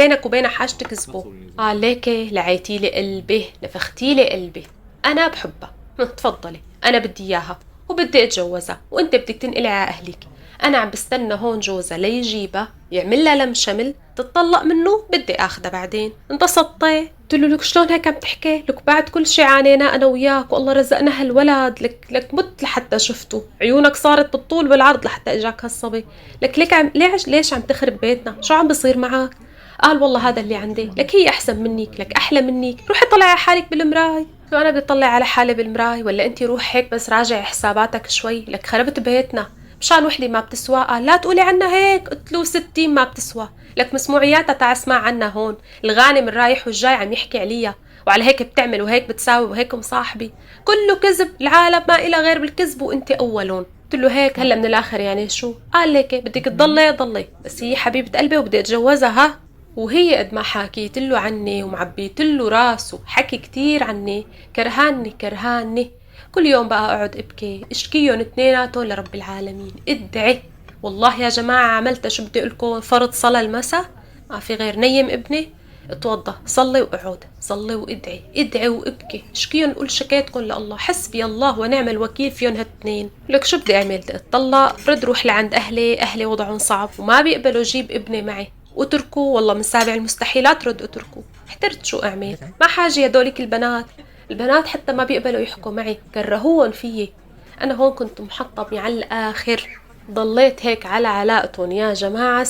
بينك وبينها حاجة تكذبه. قال ليكي لعيتي لي قلبي، نفختي لي قلبي. انا بحبها. تفضلي، انا بدي اياها وبدي اتجوزها، وانت بدك تنقلي على اهلك. انا عم بستنى هون جوزها ليجيبها يعمل لها لم شمل تتطلق منه، بدي اخذها بعدين. انبسطتي؟ قلت له لك شلون هيك عم تحكي؟ لك بعد كل شي عانينا انا وياك والله رزقنا هالولد، لك مت لحتى شفته، عيونك صارت بالطول والعرض لحتى اجاك هالصبي. لك ليش عم تخرب بيتنا؟ شو عم بصير معك؟ قال والله هذا اللي عندي. لك هي احسن منك، لك احلى منك، روحي طلعي على حالك بالمراي. شو انا بدي اطلع على حالي بالمراي؟ ولا انت روح هيك بس راجعي حساباتك شوي، لك خربت بيتنا مشان وحدة ما بتسوى. قال لا تقولي عنا هيك. قلت له 60 ما بتسوى، لك مسموعياتها تعا اسمع عنا هون. الغانم الرايح والجاي عم يحكي عليها، وعلى هيك بتعمل وهيك بتساوي وهيك مصاحبي. كله كذب، العالم ما إلها غير بالكذب وانت اولون. قلت له هيك هلا من الاخر يعني شو؟ قال لك بدك تضلي ضلي، بس هي حبيبة قلبي وبدي اتجوزها. ها، وهي قد ما حكيت له عني ومعبيت له راسه حكي كتير عني، كرهاني كرهاني. كل يوم بقى اقعد ابكي اشكيهم اثنيناتهم لرب العالمين، ادعي. والله يا جماعة عملت شو بدي اقولكم، فرض صلاة المساء ما في غير نيم ابني، اتوضى صلي واقعد صلي وادعي، ادعي وابكي، اشكيهم قول شكيتكم لله، حسبي الله ونعم الوكيل فيهم هالتنين. لك شو بدي اعمل؟ بدي اتطلق؟ رد روح لعند اهلي وضعهم صعب وما بيقبلوا جيب ابني معي، اتركوا والله من سابع المستحيلات، رد اتركوا. احترت شو اعمل؟ ما حاجة هدولك البنات حتى ما بيقبلوا يحكوا معي، كرهوهم فيي. انا هون كنت محطمة على الاخر، ضليت هيك على علاقتهم يا جماعة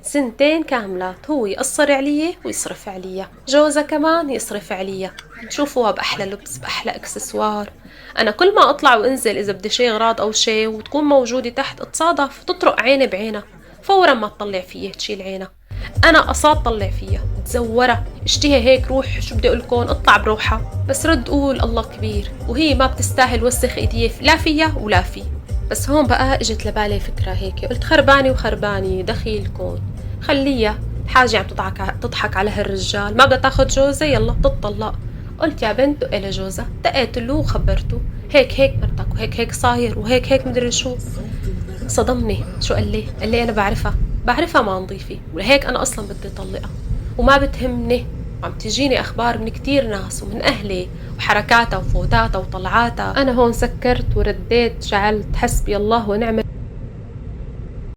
سنتين كاملات، هو يقصر علي ويصرف علي، جوزها كمان يصرف علي، شوفوها بأحلى لبس بأحلى اكسسوار. انا كل ما اطلع وانزل اذا بدي شي اغراض او شي وتكون موجودة تحت اتصادف تطرق عيني بعينها، فورا ما تطلع فيي تشيل عينها. انا قصاد طلع فيها تزورها اشتهي هيك روح شو بدي اقولكم اطلع بروحها، بس رد قول الله كبير، وهي ما بتستاهل وسخ ايديه لا فيها ولا فيه. بس هون بقى اجت لبالي فكرة هيك، قلت خرباني وخرباني دخيلكم، خليها حاجة عم تضحك على هالرجال، ما بدها تاخد جوزها يلا تطلق. قلت يا بنت دقي لجوزها، دقيت له وخبرته هيك مرتك وهيك صاير وهيك مدري شو. صدمني، شو قال لي انا بعرفها ما نظيفة، ولهيك انا اصلا بدي اطلقها وما بتهمني. عم تجيني اخبار من كتير ناس ومن اهلي وحركاتها وفوتاتها وطلعاتها. انا هون سكرت ورديت، جعلت حسبي الله ونعم